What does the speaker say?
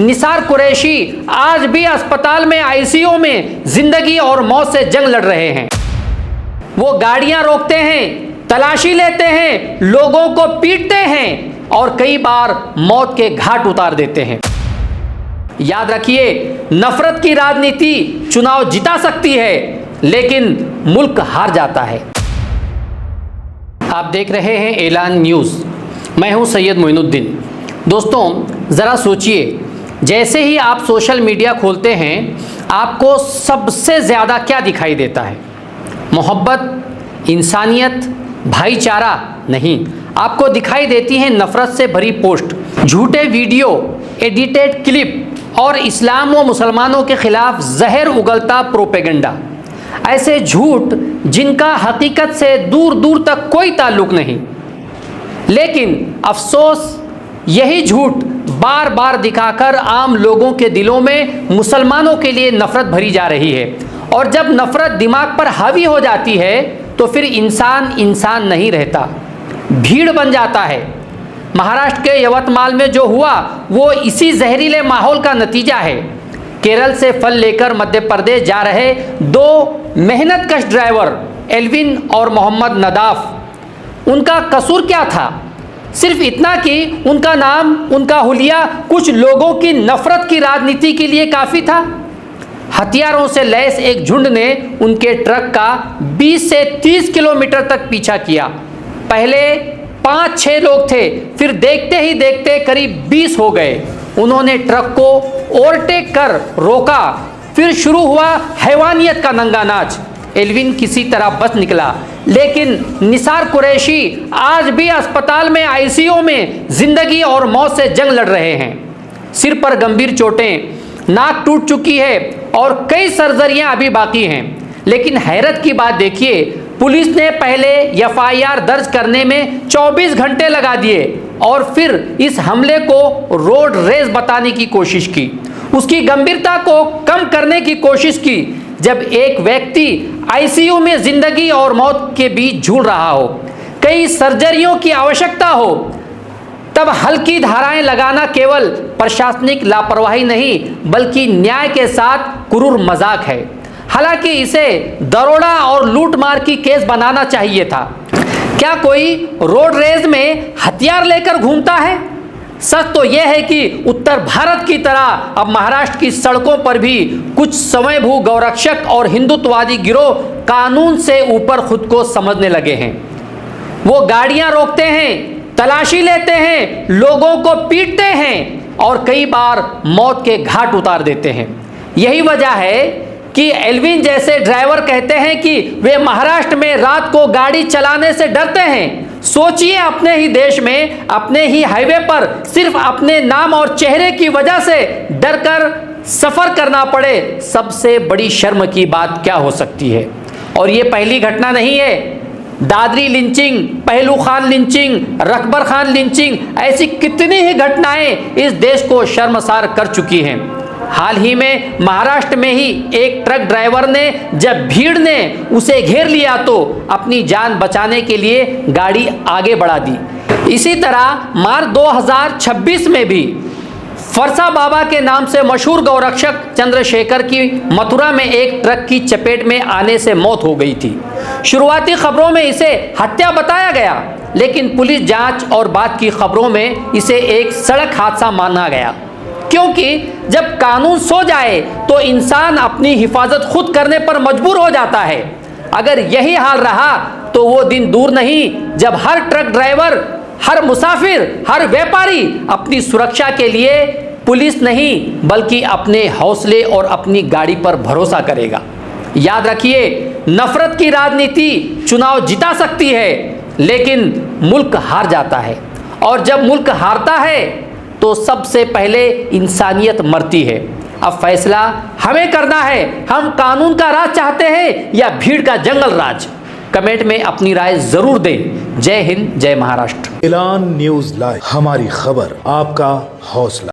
निसार कुरैशी आज भी अस्पताल में आईसीयू में जिंदगी और मौत से जंग लड़ रहे हैं। वो गाड़ियां रोकते हैं, तलाशी लेते हैं, लोगों को पीटते हैं और कई बार मौत के घाट उतार देते हैं। याद रखिए, नफरत की राजनीति चुनाव जिता सकती है लेकिन मुल्क हार जाता है। आप देख रहे हैं ऐलान न्यूज़, मैं हूं सैयद मोइनुद्दीन। दोस्तों ज़रा सोचिए, जैसे ही आप सोशल मीडिया खोलते हैं आपको सबसे ज़्यादा क्या दिखाई देता है? मोहब्बत, इंसानियत, भाईचारा नहीं, आपको दिखाई देती है नफ़रत से भरी पोस्ट, झूठे वीडियो, एडिटेड क्लिप और इस्लाम व मुसलमानों के ख़िलाफ़ जहर उगलता प्रोपेगेंडा। ऐसे झूठ जिनका हकीकत से दूर दूर तक कोई ताल्लुक़ नहीं, लेकिन अफसोस यही झूठ बार बार दिखाकर आम लोगों के दिलों में मुसलमानों के लिए नफ़रत भरी जा रही है। और जब नफ़रत दिमाग पर हावी हो जाती है तो फिर इंसान इंसान नहीं रहता, भीड़ बन जाता है। महाराष्ट्र के यवतमाल में जो हुआ वो इसी जहरीले माहौल का नतीजा है। केरल से फल लेकर मध्य प्रदेश जा रहे दो मेहनतकश ड्राइवर एल्विन और मोहम्मद नदाफ, उनका कसूर क्या था? सिर्फ इतना कि उनका नाम, उनका हुलिया कुछ लोगों की नफ़रत की राजनीति के लिए काफ़ी था। हथियारों से लैस एक झुंड ने उनके ट्रक का 20 से 30 किलोमीटर तक पीछा किया। पहले 5-6 लोग थे, फिर देखते ही देखते करीब 20 हो गए। उन्होंने ट्रक को ओवरटेक कर रोका, फिर शुरू हुआ हैवानियत का नंगा नाच। एल्विन किसी तरह बच निकला, लेकिन निसार कुरैशी आज भी अस्पताल में आईसीयू में जिंदगी और मौत से जंग लड़ रहे हैं। सिर पर गंभीर चोटें, नाक टूट चुकी है और कई सर्जरियां अभी बाकी हैं। लेकिन हैरत की बात देखिए, पुलिस ने पहले एफआईआर दर्ज करने में 24 घंटे लगा दिए और फिर इस हमले को रोड रेस बताने की कोशिश की, उसकी गंभीरता को कम करने की कोशिश की। जब एक व्यक्ति आईसीयू में जिंदगी और मौत के बीच झूल रहा हो, कई सर्जरियों की आवश्यकता हो, तब हल्की धाराएं लगाना केवल प्रशासनिक लापरवाही नहीं बल्कि न्याय के साथ क्रूर मजाक है। हालांकि इसे दरोड़ा और लूटमार की केस बनाना चाहिए था। क्या कोई रोड रेस में हथियार लेकर घूमता है? सच तो यह है कि उत्तर भारत की तरह अब महाराष्ट्र की सड़कों पर भी कुछ स्वयंभू गौरक्षक और हिंदुत्ववादी गिरोह कानून से ऊपर खुद को समझने लगे हैं। वो गाड़ियां रोकते हैं, तलाशी लेते हैं, लोगों को पीटते हैं और कई बार मौत के घाट उतार देते हैं। यही वजह है कि एल्विन जैसे ड्राइवर कहते हैं कि वे महाराष्ट्र में रात को गाड़ी चलाने से डरते हैं। सोचिए, अपने ही देश में, अपने ही हाईवे पर सिर्फ अपने नाम और चेहरे की वजह से डरकर सफर करना पड़े, सबसे बड़ी शर्म की बात क्या हो सकती है? और ये पहली घटना नहीं है। दादरी लिंचिंग, पहलू खान लिंचिंग, रकबर खान लिंचिंग, ऐसी कितनी ही घटनाएं इस देश को शर्मसार कर चुकी हैं। हाल ही में महाराष्ट्र में ही एक ट्रक ड्राइवर ने जब भीड़ ने उसे घेर लिया तो अपनी जान बचाने के लिए गाड़ी आगे बढ़ा दी। इसी तरह मार्च 2026 में भी फरसा बाबा के नाम से मशहूर गौरक्षक चंद्रशेखर की मथुरा में एक ट्रक की चपेट में आने से मौत हो गई थी। शुरुआती खबरों में इसे हत्या बताया गया, लेकिन पुलिस जांच और बाद की खबरों में इसे एक सड़क हादसा माना गया, क्योंकि जब कानून सो जाए तो इंसान अपनी हिफाजत खुद करने पर मजबूर हो जाता है। अगर यही हाल रहा तो वो दिन दूर नहीं जब हर ट्रक ड्राइवर, हर मुसाफिर, हर व्यापारी अपनी सुरक्षा के लिए पुलिस नहीं बल्कि अपने हौसले और अपनी गाड़ी पर भरोसा करेगा। याद रखिए, नफरत की राजनीति चुनाव जिता सकती है लेकिन मुल्क हार जाता है, और जब मुल्क हारता है तो सबसे पहले इंसानियत मरती है। अब फैसला हमें करना है, हम कानून का राज चाहते हैं या भीड़ का जंगल राज? कमेंट में अपनी राय जरूर दें। जय हिंद, जय महाराष्ट्र। ऐलान न्यूज़ लाइव, हमारी खबर, आपका हौसला।